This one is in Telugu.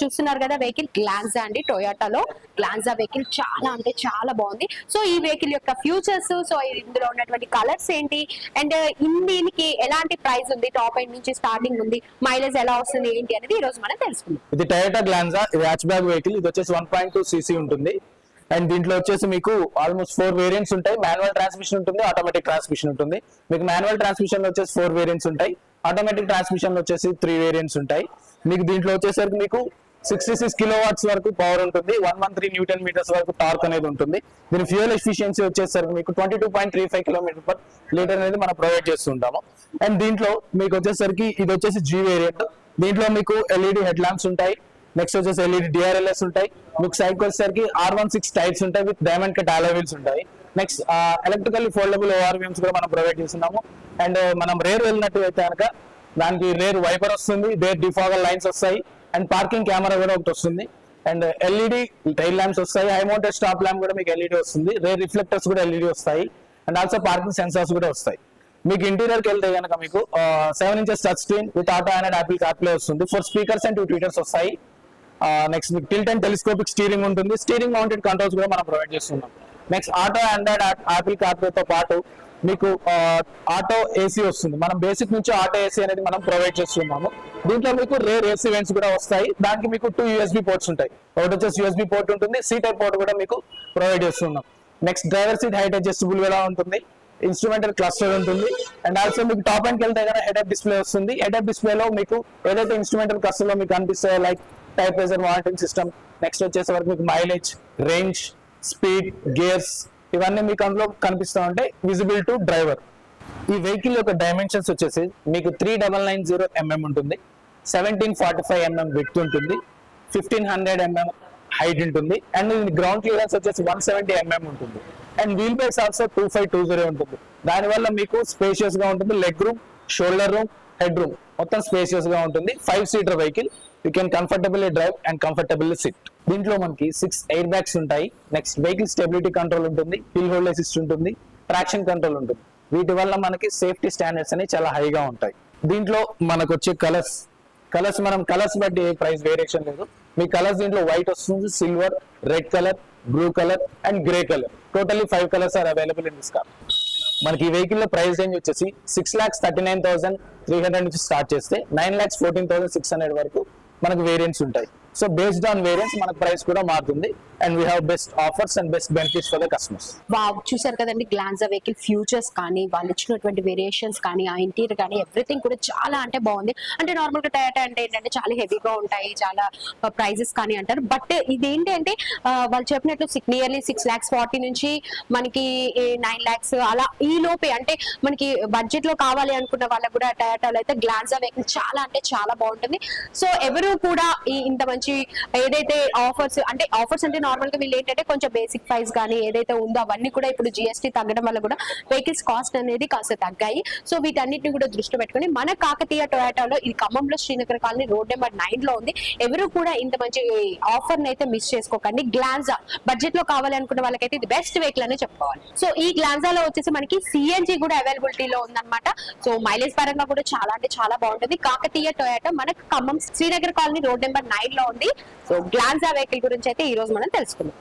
చూస్తున్నారు కదా వెహికల్ గ్లాన్జా అండి, టొయోటాలో గ్లాన్జా వెహికల్ చాలా అంటే చాలా బాగుంది. సో ఈ వెహికల్ యొక్క ఫ్యూచర్స్, సో ఇందులో ఉన్నటువంటి కలర్స్ ఏంటి, అండ్ దీనికి ఎలాంటి ప్రైస్ ఉంది, టాప్ ఎండ్ నుంచి స్టార్టింగ్ ఉంది, మైలేజ్ ఎలా వస్తుంది ఏంటి అనేది ఈ రోజు మనం తెలుసుకుందాం. ఇది టొయోటా గ్లాన్జా, ఇది హ్యాచ్ బ్యాక్ వెహికల్. ఇది వచ్చేసి 1.2 cc ఉంటుంది. అండ్ దీంట్లో వచ్చేసి మీకు ఆల్మోస్ట్ 4 వేరియంట్స్ ఉంటాయి. మాన్యువల్ ట్రాన్స్మిషన్ ఉంటుంది, ఆటోమేటిక్ ట్రాన్స్మిషన్ ఉంటుంది. మీకు మాన్యువల్ ట్రాన్స్మిషన్ లో వచ్చేసి 4 వేరియంట్స్ ఉంటాయి, ఆటోమేటిక్ ట్రాన్స్మిషన్ లో వచ్చేసి 3 వేరియంట్స్ ఉంటాయి. మీకు దీంట్లో వచ్చేసరికి మీకు 66 కిలోవాట్స్ వరకు పవర్ ఉంటుంది, 113 న్యూటన్ మీటర్స్ వరకు టార్క్ అనేది ఉంటుంది. దీని ఫ్యూయల్ ఎఫిషియన్సీ వచ్చేసరికి మీకు 22.35 km/L అనేది మనం ప్రొవైడ్ చేస్తుంటాము. అండ్ దీంట్లో మీకు వచ్చేసరికి ఇది వచ్చేసి G వేరియంట్. దీంట్లో మీకు LED హెడ్ ల్యాంప్స్ ఉంటాయి, నెక్స్ట్ వచ్చేసి LED DRLS ఉంటాయి. మీకు సైడ్ వచ్చేసరికి R16 టైర్స్ ఉంటాయి with diamond cut alloy wheels ఉంటాయి. నెక్స్ట్ ఎలక్ట్రికల్లీ ఫోల్డబుల్ ORVMs కూడా మనం ప్రొవైడ్ చేస్తున్నాము. అండ్ మనం రేర్ వెళ్ళినట్టు అయితే కనుక దానికి రేర్ వైపర్ వస్తుంది, రేర్ డిఫాగర్ లైన్స్ వస్తాయి, అండ్ పార్కింగ్ కెమెరా కూడా ఒకటి వస్తుంది. అండ్ LED టైల్ ల్యాంప్స్ వస్తాయి, హై మౌంటెడ్ స్టాప్ ల్యాంప్ కూడా మీకు LED వస్తుంది, రేర్ రిఫ్లెక్టర్స్ కూడా LED వస్తాయి, అండ్ ఆల్సో పార్కింగ్ సెన్సార్స్ కూడా వస్తాయి. మీకు ఇంటీరియర్ కి వెళ్తే కనుక మీకు 7 inches touch screen with auto and Apple CarPlay వస్తుంది, 4 స్పీకర్స్ అండ్ 2 ట్వీటర్స్ వస్తాయి. నెక్స్ట్ మీకు టిల్ట్ అండ్ టెలిస్కోపిక్ స్టీరింగ్ ఉంటుంది, స్టీరింగ్ మౌంటెడ్ కంట్రోల్స్ కూడా మనం ప్రొవైడ్ చేస్తున్నాం. Next auto Android Apple CarPlay తో పాటు మీకు ఆటో ఏసీ వస్తుంది. మనం బేసిక్ నుంచి ఆటో ఏసీ అనేది మనం ప్రొవైడ్ చేస్తున్నాము. దీంట్లో మీకు రేర్ ఏసీ వెంట్స్ కూడా వస్తాయి, దానికి మీకు 2 USB పోర్ట్స్ ఉంటాయి. ఒకటి వచ్చేసి USB పోర్ట్ ఉంటుంది, C టైప్ పోర్ట్ కూడా మీకు ప్రొవైడ్ చేస్తున్నాం. Next driver seat height adjustable కూడా ఉంటుంది, ఇన్స్ట్రుమెంటల్ క్లస్టర్ ఉంటుంది, అండ్ ఆల్సో మీకు టాప్ అండ్ వెళ్తే కనుక హెడ్ అప్ డిస్ప్లే వస్తుంది. హెడ్ అప్ డిస్ప్లే లో మీకు ఏదైతే ఇన్స్ట్రుమెంటల్ క్లస్టర్ లో మీకు కనిపిస్తాయో like tyre pressure monitoring system, next వచ్చేసే వరకు మీకు మైలేజ్, రేంజ్, స్పీడ్, గేర్స్ ఇవన్నీ మీకు అందులో కనిపిస్తూ ఉంటాయి విజిబుల్ టు డ్రైవర్. ఈ వెహికల్ యొక్క డైమెన్షన్స్ వచ్చేసి మీకు 3990 mm ఉంటుంది, 1745 mm విడ్త్ ఉంటుంది, 1500 mm హైట్ ఉంటుంది, అండ్ గ్రౌండ్ క్లియరెన్స్ వచ్చేసి 170 mm ఉంటుంది, అండ్ వీల్ బేస్ ఆల్సో 2520 ఉంటుంది. దానివల్ల మీకు స్పేషియస్ గా ఉంటుంది, leg room, shoulder room, head room మొత్తం స్పేషియస్ గా ఉంటుంది. 5-seater vehicle, you can comfortably drive and comfortably SIT. దీంట్లో మనకి 6 ఎయిర్ బ్యాగ్స్ ఉంటాయి. నెక్స్ట్ వెహికల్ స్టెబిలిటీ కంట్రోల్ ఉంటుంది, హిల్ హోల్డ్ అసిస్ట్ ఉంటుంది, ట్రాక్షన్ కంట్రోల్ ఉంటుంది. వీటి వల్ల మనకి సేఫ్టీ స్టాండర్డ్స్ అనేవి చాలా హైగా ఉంటాయి. దీంట్లో మనకు వచ్చే కలర్స్ మనం కలర్స్ బట్టి ఏ ప్రైస్ వేరియేషన్ లేదు. మీ కలర్స్ దీంట్లో వైట్ వస్తుంది, silver, red colour, blue colour and grey colour, totally 5 colours are available in this car. మనకి ఈ వెహికల్ లో ప్రైస్ రేంజ్ వచ్చేసి 6,39,300 నుంచి స్టార్ట్ చేస్తే 9,14,600 వరకు మనకు వేరియంట్స్ ఉంటాయి. సో బేస్డ్ ఆన్ వేరియంట్స్ మనకు ప్రైస్ కూడా మారుతుంది, and we have best offers and best benefits for the customers. Wow, చూసారు కదండి గ్లాన్జా వెహికల్ ఫ్యూచర్స్ కానీ వాళ్ళు ఇచ్చినటువంటి వేరియేషన్స్ కానీ ఆ ఇంటీరియర్ కానీ ఎవ్రీథింగ్ కూడా చాలా అంటే బాగుంది. అంటే నార్మల్ గా టయోటా అంటే ఏంటంటే చాలా హెవీగా ఉంటాయి, చాలా ప్రైజెస్ కానీ అంటారు. బట్ ఇదేంటి అంటే వాళ్ళు చెప్పినట్లు నియర్లీ 6,40,000 నుంచి మనకి 9 lakhs అలా ఈ లోపే, అంటే మనకి బడ్జెట్ లో కావాలి అనుకున్న వాళ్ళకు కూడా టయోటాలో అయితే గ్లాన్జా వెహికల్ చాలా అంటే చాలా బాగుంటుంది. సో ఎవరు కూడా ఇంత మంచి ఏదైతే ఆఫర్స్ అంటే నార్మల్ గా వీళ్ళు ఏంటంటే కొంచెం బేసిక్ ప్రైస్ కానీ ఏదైతే ఉందో అవన్నీ కూడా ఇప్పుడు GST తగ్గడం వల్ల కూడా వెహికల్స్ కాస్ట్ అనేది కాస్త తగ్గాయి. సో వీటన్నిటిని కూడా దృష్టి పెట్టుకుని మన కాకతీయ టొయోటాలో ఇది ఖమ్మంలో శ్రీనగర్ కాలనీ రోడ్ నెంబర్ 9 లో ఉంది. ఎవరు కూడా ఇంత మంచి ఆఫర్ అయితే మిస్ చేసుకోకండి. గ్లాన్జా బడ్జెట్ లో కావాలి అనుకున్న వాళ్ళకైతే ఇది బెస్ట్ వెహికల్ అని చెప్పుకోవాలి. సో ఈ గ్లాన్జాలో వచ్చేసి మనకి CNG కూడా అవైలబిలిటీలో ఉందన్నమాట. సో మైలేజ్ పరంగా కూడా చాలా అంటే చాలా బాగుంటుంది. కాకతీయ టొయోటా మనకు Khammam Srinagar colony road number 9 లో ఉంది. సో గ్లాన్జా వెహికల్ గురించి అయితే ఈ రోజు మనం తెలుసుకుందాం.